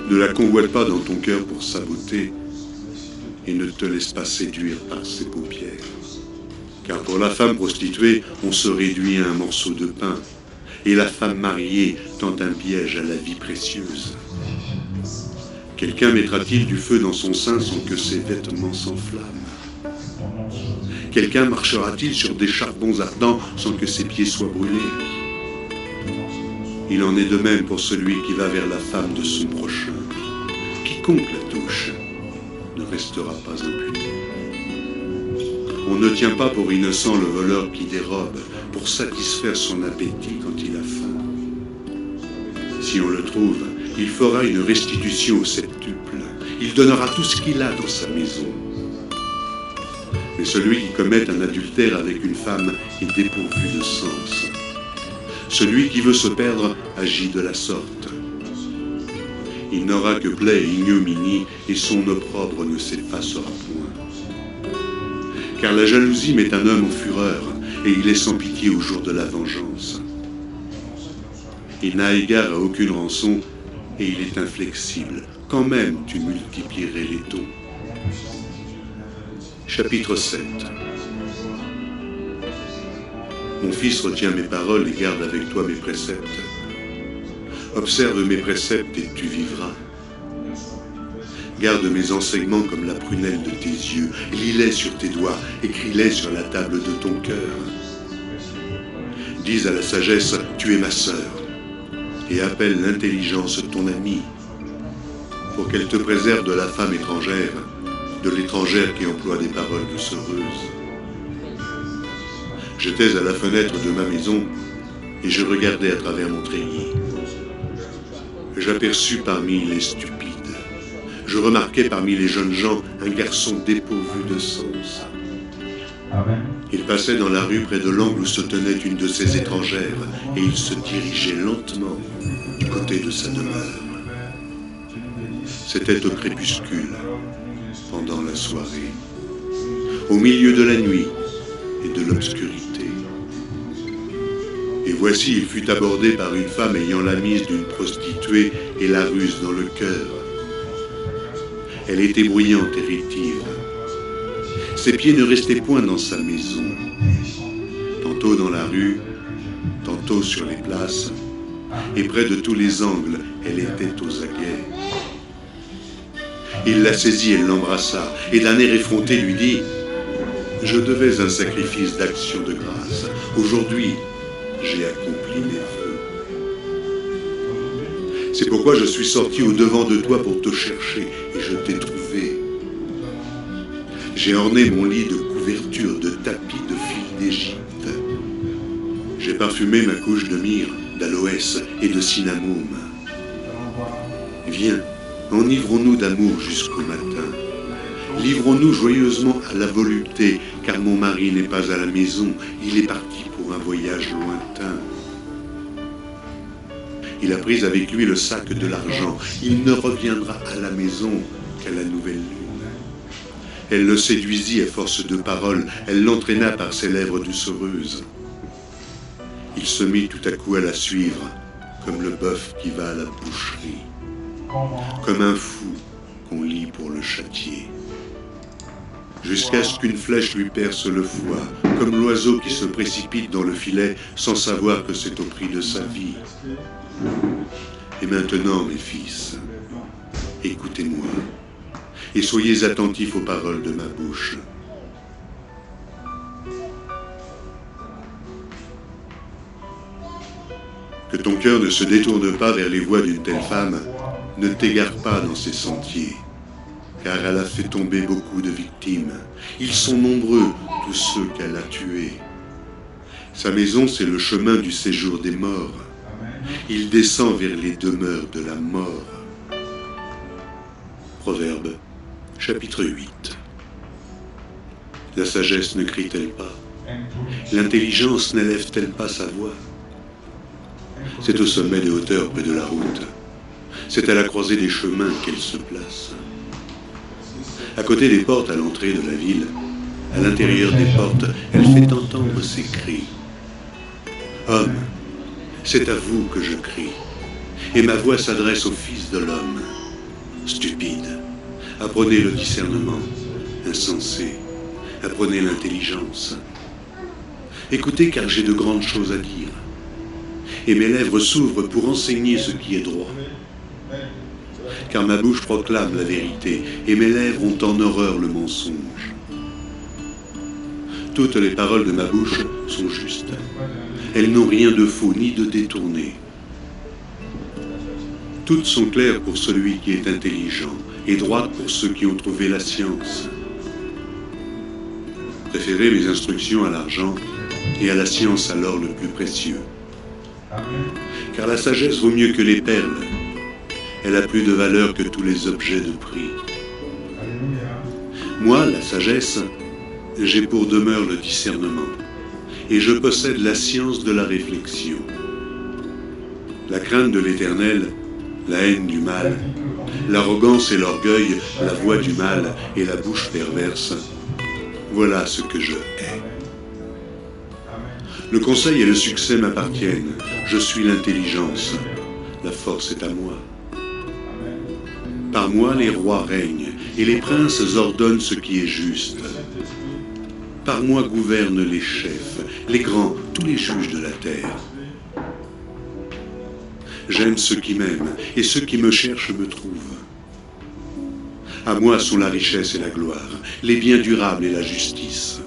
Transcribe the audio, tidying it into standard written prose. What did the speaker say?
Ne la convoite pas dans ton cœur pour sa beauté et ne te laisse pas séduire par ses paupières. Car pour la femme prostituée, on se réduit à un morceau de pain, et la femme mariée tend un piège à la vie précieuse. Quelqu'un mettra-t-il du feu dans son sein sans que ses vêtements s'enflamment? Quelqu'un marchera-t-il sur des charbons ardents sans que ses pieds soient brûlés? Il en est de même pour celui qui va vers la femme de son prochain. Quiconque la touche ne restera pas impuni. On ne tient pas pour innocent le voleur qui dérobe pour satisfaire son appétit quand il a faim. Si on le trouve, il fera une restitution au septuple. Il donnera tout ce qu'il a dans sa maison. Mais celui qui commet un adultère avec une femme est dépourvu de sens. Celui qui veut se perdre agit de la sorte. Il n'aura que plaie et ignominie, et son opprobre ne s'effacera point. Car la jalousie met un homme en fureur, et il est sans pitié au jour de la vengeance. Il n'a égard à aucune rançon, et il est inflexible. Quand même tu multiplierais les taux. Chapitre 7. Mon fils, retiens mes paroles et garde avec toi mes préceptes. Observe mes préceptes et tu vivras. Garde mes enseignements comme la prunelle de tes yeux. Lis-les sur tes doigts, écris-les sur la table de ton cœur. Dis à la sagesse, tu es ma sœur, et appelle l'intelligence ton amie, pour qu'elle te préserve de la femme étrangère, de l'étrangère qui emploie des paroles doucereuses. J'étais à la fenêtre de ma maison et je regardais à travers mon treillis. J'aperçus parmi les stupides, je remarquai parmi les jeunes gens un garçon dépourvu de sens. Il passait dans la rue près de l'angle où se tenait une de ces étrangères et il se dirigeait lentement du côté de sa demeure. C'était au crépuscule, pendant la soirée, au milieu de la nuit et de l'obscurité. Et voici, il fut abordé par une femme ayant la mise d'une prostituée et la ruse dans le cœur. Elle était bruyante et rétive. Ses pieds ne restaient point dans sa maison. Tantôt dans la rue, tantôt sur les places, et près de tous les angles, elle était aux aguets. Il la saisit et l'embrassa, et d'un air effronté lui dit « Je devais un sacrifice d'action de grâce. Aujourd'hui, j'ai accompli mes vœux. C'est pourquoi je suis sorti au-devant de toi pour te chercher, et je t'ai trouvé. J'ai orné mon lit de couvertures, de tapis, de fils d'Égypte. J'ai parfumé ma couche de myrrhe, d'aloès et de cinnamome. Viens, enivrons-nous d'amour jusqu'au matin. Livrons-nous joyeusement à la volupté, car mon mari n'est pas à la maison, il est parti pour un voyage lointain. Il a pris avec lui le sac de l'argent, il ne reviendra à la maison qu'à la nouvelle lune. Elle le séduisit à force de paroles, elle l'entraîna par ses lèvres doucereuses. Il se mit tout à coup à la suivre, comme le bœuf qui va à la boucherie, comme un fou qu'on lie pour le châtier. Jusqu'à ce qu'une flèche lui perce le foie, comme l'oiseau qui se précipite dans le filet sans savoir que c'est au prix de sa vie. Et maintenant, mes fils, écoutez-moi, et soyez attentifs aux paroles de ma bouche. Que ton cœur ne se détourne pas vers les voies d'une telle femme, ne t'égare pas dans ses sentiers, car elle a fait tomber beaucoup de victimes. Ils sont nombreux, tous ceux qu'elle a tués. Sa maison, c'est le chemin du séjour des morts. Il descend vers les demeures de la mort. Proverbe, chapitre 8. La sagesse ne crie-t-elle pas? L'intelligence n'élève-t-elle pas sa voix? C'est au sommet des hauteurs près de la route. C'est à la croisée des chemins qu'elle se place. À côté des portes à l'entrée de la ville, à l'intérieur des portes, elle fait entendre ses cris. Homme, c'est à vous que je crie, et ma voix s'adresse au Fils de l'homme. Stupide, apprenez le discernement. Insensé, apprenez l'intelligence. Écoutez, car j'ai de grandes choses à dire. Et mes lèvres s'ouvrent pour enseigner ce qui est droit. Car ma bouche proclame la vérité, et mes lèvres ont en horreur le mensonge. Toutes les paroles de ma bouche sont justes. Elles n'ont rien de faux ni de détourné. Toutes sont claires pour celui qui est intelligent, et droites pour ceux qui ont trouvé la science. Préférez mes instructions à l'argent, et à la science à l'or le plus précieux. Car la sagesse vaut mieux que les perles. Elle a plus de valeur que tous les objets de prix. Moi, la sagesse, j'ai pour demeure le discernement, et je possède la science de la réflexion. La crainte de l'Éternel, la haine du mal, l'arrogance et l'orgueil, la voix du mal et la bouche perverse, voilà ce que je hais. Le conseil et le succès m'appartiennent, je suis l'intelligence, la force est à moi. Par moi les rois règnent, et les princes ordonnent ce qui est juste. Par moi gouvernent les chefs, les grands, tous les juges de la terre. J'aime ceux qui m'aiment, et ceux qui me cherchent me trouvent. À moi sont la richesse et la gloire, les biens durables et la justice.